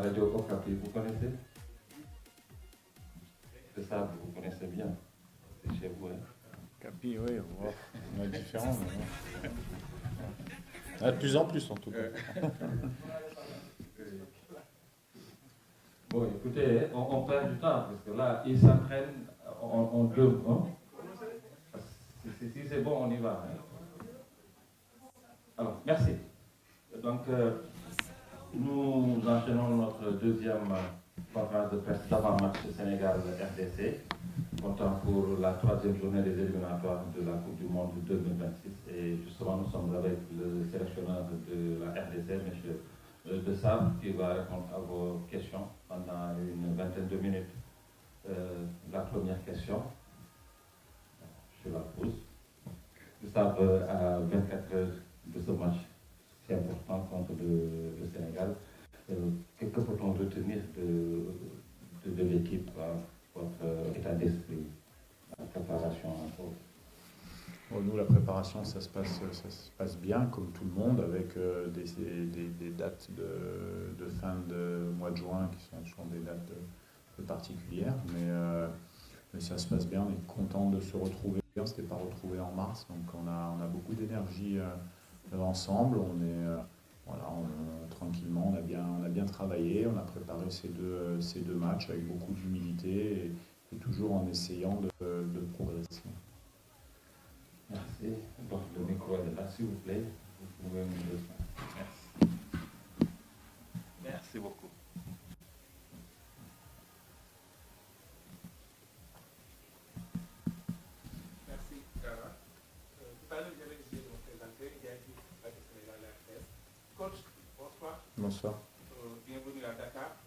Radio Okapi, vous connaissez? C'est ça, vous connaissez bien. C'est chez vous, hein? Capi, oui, on a différents. De plus en plus, en tout cas. Bon, écoutez, on perd du temps, parce que là, ils s'entraînent en deux. Hein? Si c'est bon, on y va. Hein? Alors, merci. Donc, nous enchaînons notre deuxième conférence de presse d'avant-match Sénégal-RDC, comptant pour la troisième journée des éliminatoires de la Coupe du Monde 2026. Et justement, nous sommes avec le sélectionneur de la RDC, M. De Sabre, qui va répondre à vos questions pendant une vingtaine de minutes. La première question, je la pose. Gustave, à 24 heures de ce match, c'est important contre le Sénégal. Que peut-on retenir de l'équipe, votre état d'esprit, la préparation? Bon, nous, la préparation, ça se passe bien, comme tout le monde, avec des dates de fin de mois de juin qui sont toujours des dates peu particulières. Mais ça se passe bien, on est content de se retrouver. On ne s'était pas retrouvé en mars, donc on a beaucoup d'énergie ensemble. Tranquillement, on a bien travaillé, on a préparé ces deux matchs avec beaucoup d'humilité et toujours en essayant de progresser. Merci. Donc le micro est là, s'il vous plaît. Vous pouvez me le faire. Merci. Merci beaucoup. Merci. Tout à l'heure, j'avais essayé de me présenter. Il y a une Radio Sénégal RTS. Coach, bonsoir. Bonsoir. Bienvenue à Dakar.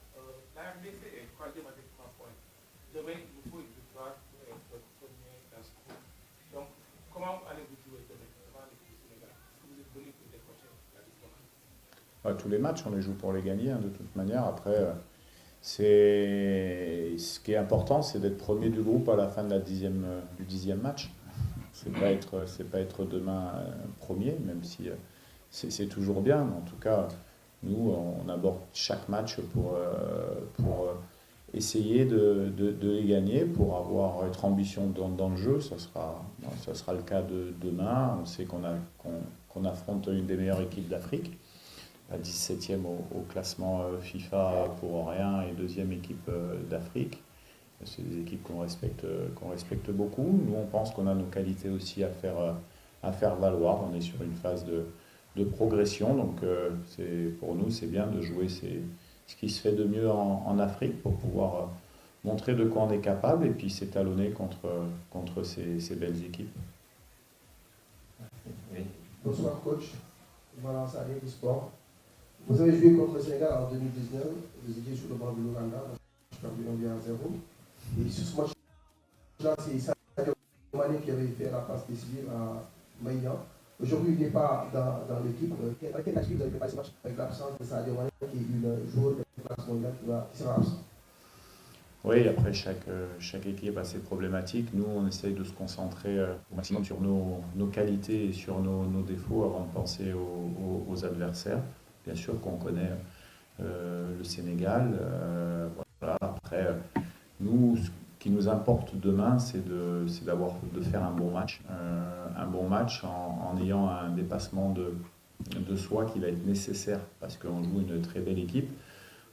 La RDC est troisième avec 3 points. Demain, il vous faut une victoire pour être premier dans ce groupe. Donc, comment allez-vous jouer demain devant l'équipe du Sénégal? Est-ce que vous êtes venu pour décrocher la victoire? Tous les matchs, on les joue pour les gagner, de toute manière. Après, ce qui est important, c'est d'être premier du groupe à la fin du 10e match. C'est pas être demain premier, même si c'est toujours bien. Mais en tout cas, nous, on aborde chaque match pour essayer de les gagner, pour être ambition dans le jeu. Ça sera le cas de demain. On sait qu'on affronte une des meilleures équipes d'Afrique, la 17e au classement FIFA pour rien et deuxième équipe d'Afrique. C'est des équipes qu'on respecte beaucoup. Nous, on pense qu'on a nos qualités aussi à faire valoir. On est sur une phase de progression. Donc, pour nous, c'est bien de jouer ce qui se fait de mieux en Afrique pour pouvoir montrer de quoi on est capable et puis s'étalonner contre ces belles équipes. Oui. Bonsoir coach, Malang Sané du sport. Vous avez joué contre le Sénégal en 2019, vous étiez sur le banc de l'Ouganda, je perdu 1-0. Et sur ce match-là, c'est Sadio Mané qui avait fait la passe décisive à Maïan. Aujourd'hui, il n'est pas dans l'équipe. Quelle activité vous avez préparé ce match avec l'absence de Sadio Mané, qui est une joueur de la classe mondiale qui sera absent? Oui, après chaque équipe a ses problématiques. Nous, on essaye de se concentrer au maximum sur nos qualités et sur nos défauts avant de penser aux adversaires. Bien sûr qu'on connaît le Sénégal. Voilà. Après, nous, ce qui nous importe demain, c'est de faire un bon match en ayant un dépassement de soi qui va être nécessaire parce qu'on joue une très belle équipe.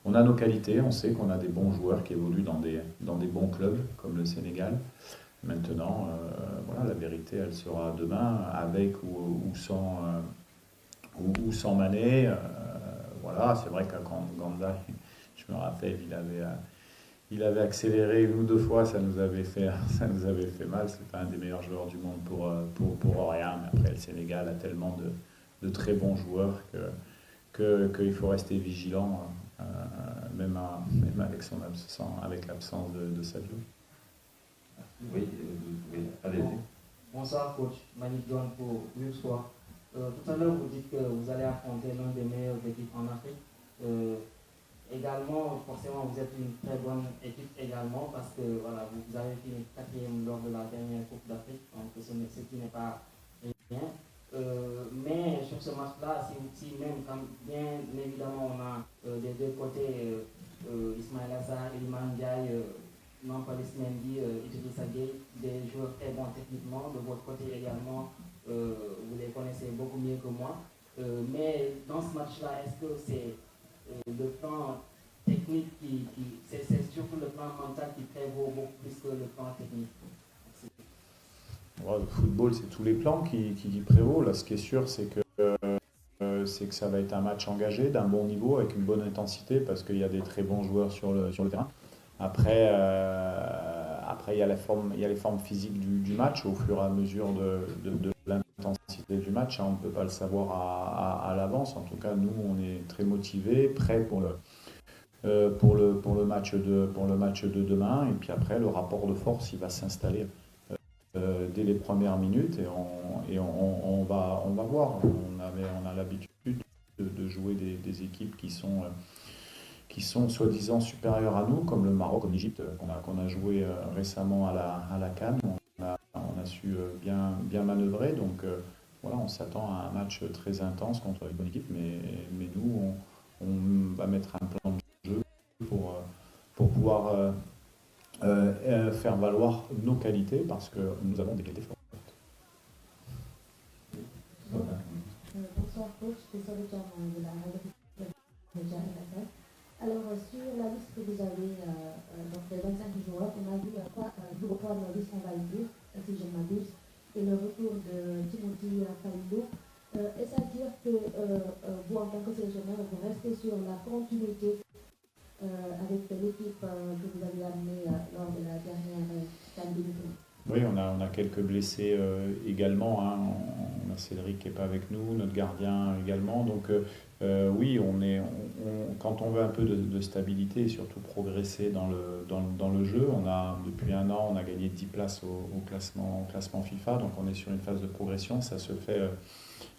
On a nos qualités, on sait qu'on a des bons joueurs qui évoluent dans des bons clubs comme le Sénégal. Maintenant, la vérité, elle sera demain, avec ou sans Mané. C'est vrai qu'à Ganda, je me rappelle, il avait accéléré une ou deux fois, ça nous avait fait mal. C'est pas un des meilleurs joueurs du monde pour rien. Mais après, le Sénégal a tellement de très bons joueurs qu'il faut rester vigilant. Même avec l'absence de Sadio. Oui, allez-y. Bonsoir coach, Malik John pour Wimsport. Tout à l'heure vous dites que vous allez affronter l'une des meilleures équipes en Afrique. Également, forcément, vous êtes une très bonne équipe également parce que vous avez fini 4e lors de la dernière Coupe d'Afrique, donc ce qui n'est pas rien. Mais sur ce match-là, si même, quand bien évidemment on a des deux côtés Ismaël Assar, Iliman Ndiaye, Nampalys Mendy, Idrissa Gueye, des joueurs très bons techniquement. De votre côté également, vous les connaissez beaucoup mieux que moi. Mais dans ce match-là, est-ce que c'est le plan technique c'est surtout le plan mental qui prévaut beaucoup plus que le plan technique? Le football, c'est tous les plans qui prévaut. Là, ce qui est sûr, c'est que ça va être un match engagé, d'un bon niveau, avec une bonne intensité, parce qu'il y a des très bons joueurs sur le terrain. Après, il y a les formes physiques du match au fur et à mesure de l'intensité du match. On ne peut pas le savoir à l'avance. En tout cas, nous, on est très motivés, prêts pour le match de demain. Et puis après, le rapport de force, il va s'installer dès les premières minutes et on va voir. On a l'habitude de jouer des équipes qui sont soi-disant supérieures à nous, comme le Maroc, comme l'Égypte, qu'on a joué récemment à la CAN. On a su bien manœuvrer. Donc voilà, on s'attend à un match très intense contre une bonne équipe, mais nous, on va mettre un plan de jeu pour pouvoir faire valoir nos qualités, parce que nous avons des qualités fortes. Bonsoir coach, c'est Sophie de la radio de Jacques. Alors sur la liste que vous avez, donc les 25 joueurs, on a vu trois novices invalidés, si je ne m'abuse, et le retour de Timothy Kalidou. Est-ce à dire que vous, en tant que sélectionneur, vous restez sur la continuité avec l'équipe que vous avez amenée lors de la dernière CAN 2020? Oui, on a quelques blessés également. On a Cédric qui n'est pas avec nous, notre gardien également. Donc oui, quand on veut un peu de stabilité et surtout progresser dans le jeu, depuis un an, on a gagné 10 places au classement FIFA. Donc on est sur une phase de progression. Ça se fait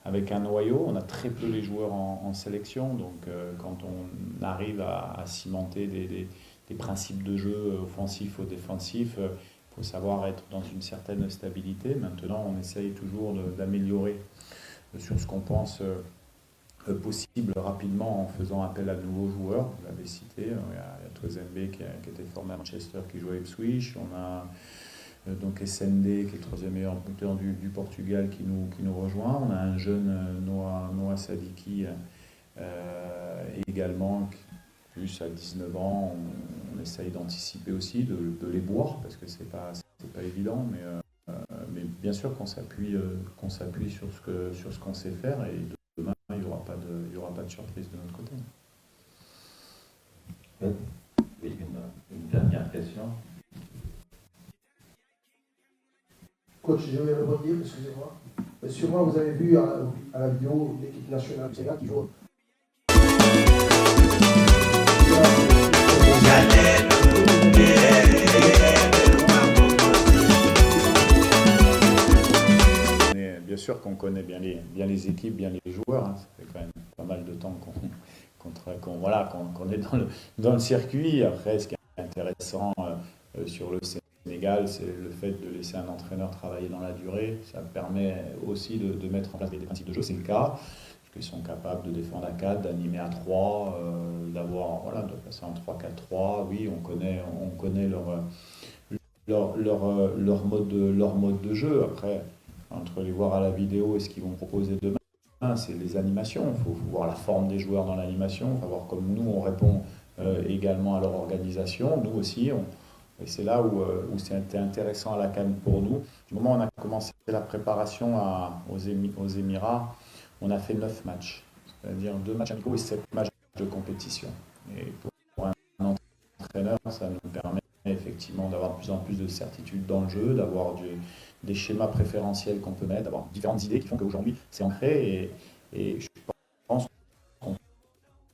avec un noyau. On a très peu les joueurs en sélection. Donc quand on arrive à cimenter des principes de jeu offensifs ou défensifs, il faut savoir être dans une certaine stabilité. Maintenant, on essaye toujours d'améliorer sur ce qu'on pense possible rapidement en faisant appel à de nouveaux joueurs. Vous l'avez cité, il y a Twezembe qui était formé à Manchester, qui joue à Ipswich. On a donc SND qui est le troisième meilleur buteur du Portugal qui nous rejoint. On a un jeune Noah Sadiki également, plus à 19 ans. On essaye d'anticiper aussi, de les boire, parce que c'est pas évident, mais bien sûr qu'on s'appuie sur ce qu'on sait faire, et demain il n'y aura pas de surprise de notre côté. Oui, une dernière question. Coach, je vais rebondir, excusez-moi. Sûrement vous avez vu à la vidéo l'équipe nationale du Sénégal qui joue. Bien sûr qu'on connaît bien les équipes, bien les joueurs. Ça fait quand même pas mal de temps qu'on est dans le circuit. Après, ce qui est intéressant sur le Sénégal, c'est le fait de laisser un entraîneur travailler dans la durée. Ça permet aussi de mettre en place des principes de jeu. C'est le cas. Ils sont capables de défendre à 4, d'animer à 3, de passer en 3-4-3. Oui, on connaît leur mode de jeu. Après, entre les voir à la vidéo et ce qu'ils vont proposer demain, c'est les animations. Il faut voir la forme des joueurs dans l'animation. Il faut voir comme nous, on répond également à leur organisation. Nous aussi, et c'est là où c'était intéressant à la CAN pour nous. Du moment où on a commencé la préparation aux Émirats, on a fait 9 matchs, c'est-à-dire 2 matchs amicaux et 7 matchs de compétition. Et pour un entraîneur, ça nous permet effectivement d'avoir de plus en plus de certitude dans le jeu, d'avoir des schémas préférentiels qu'on peut mettre, d'avoir différentes idées qui font qu'aujourd'hui c'est ancré, et je pense qu'on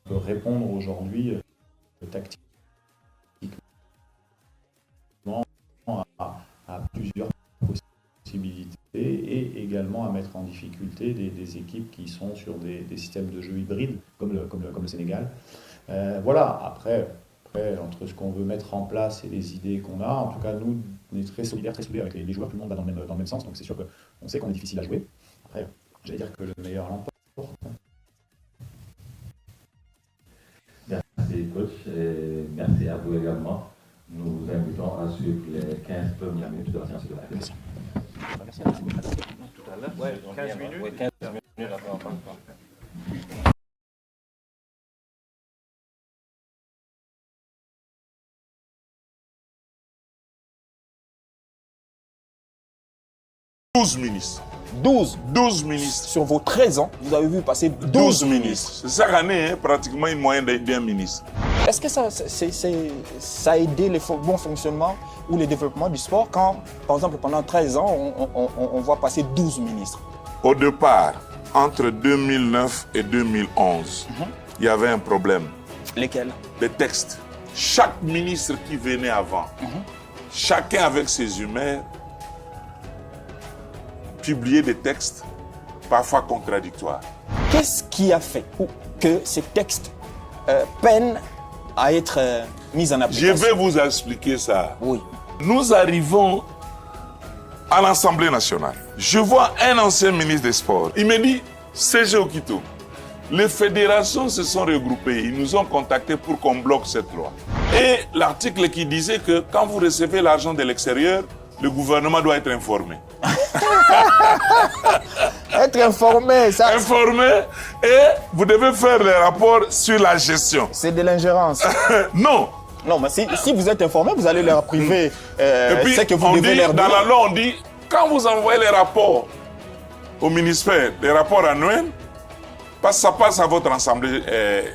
peut répondre aujourd'hui tactiquement à plusieurs possibilités, et également à mettre en difficulté des équipes qui sont sur des systèmes de jeu hybrides comme le Sénégal. Voilà, après entre ce qu'on veut mettre en place et les idées qu'on a, en tout cas nous on est très solidaires, très soudés avec les joueurs, tout le monde va dans le même sens, donc c'est sûr qu'on sait qu'on est difficile à jouer. Après, j'allais dire que le meilleur l'emporte. Merci. coach, et merci à vous également. Nous vous invitons à suivre les 15 premières minutes de la séance de la Merci. Tout à l'heure, 15 minutes. Oui, 15 minutes après on parle. Ministres. 12 ministres. Sur vos 13 ans, vous avez vu passer 12 ministres. C'est chaque année, pratiquement une moyenne d'un ministre. Est-ce que ça a aidé le bon fonctionnement ou le développement du sport quand, par exemple, pendant 13 ans, on voit passer 12 ministres? Au départ, entre 2009 et 2011, il y avait un problème. Lesquels? Les textes. Chaque ministre qui venait avant, chacun avec ses humeurs, publier des textes parfois contradictoires. Qu'est-ce qui a fait que ces textes peinent à être mis en application? Je vais vous expliquer ça. Oui. Nous arrivons à l'Assemblée nationale. Je vois un ancien ministre des Sports. Il me dit, CG Okito, les fédérations se sont regroupées. Ils nous ont contactés pour qu'on bloque cette loi. Et l'article qui disait que quand vous recevez l'argent de l'extérieur, le gouvernement doit être informé. Être informé, ça... Informé, et vous devez faire des rapports sur la gestion. C'est de l'ingérence. Non. Non, mais si vous êtes informé, vous allez leur priver Et puis, ce que vous devez leur donner. dans la loi, on dit, quand vous envoyez les rapports au ministère, les rapports annuels, parce que ça passe à votre assemblée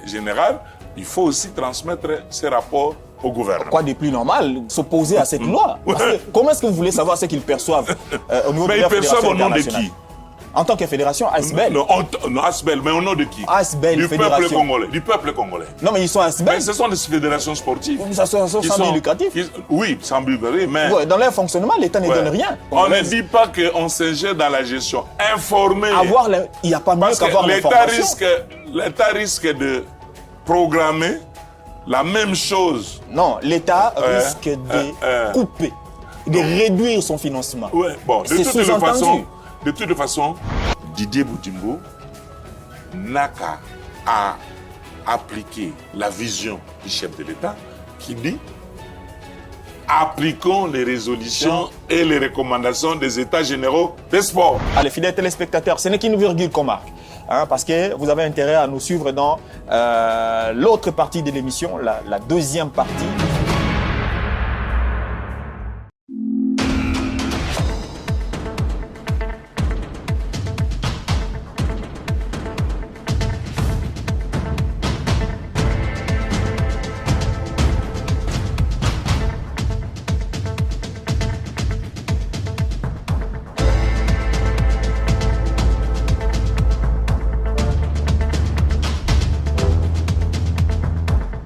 générale, il faut aussi transmettre ces rapports au gouvernement. Quoi de plus normal, s'opposer à cette loi? Parce que, comment est-ce que vous voulez savoir ce qu'ils perçoivent au niveau de la fédération internationale? Mais ils perçoivent au nom de qui? En tant que fédération, ASBEL. Non, ASBEL, mais au nom de qui? ASBEL, du fédération. Peuple congolais. Du peuple congolais. Non, mais ils sont ASBEL. Mais ce sont des fédérations sportives. Ça sont sans but lucratif. Oui, sans but lucratif, mais... Ouais, dans leur fonctionnement, l'État ne donne rien. On ne dit pas qu'on s'ingère dans la gestion. Informer. Il n'y a pas mieux qu'avoir l'information. L'État risque de programmer la même chose. Non, l'État risque de couper, de réduire son financement. Ouais, bon, de toute façon, Didier Boutimbo n'a qu'à appliquer la vision du chef de l'État qui dit appliquons les résolutions et les recommandations des États généraux des sports. Allez, fidèles téléspectateurs, ce n'est qu'une virgule qu'on marque. Parce que vous avez intérêt à nous suivre dans l'autre partie de l'émission, la deuxième partie.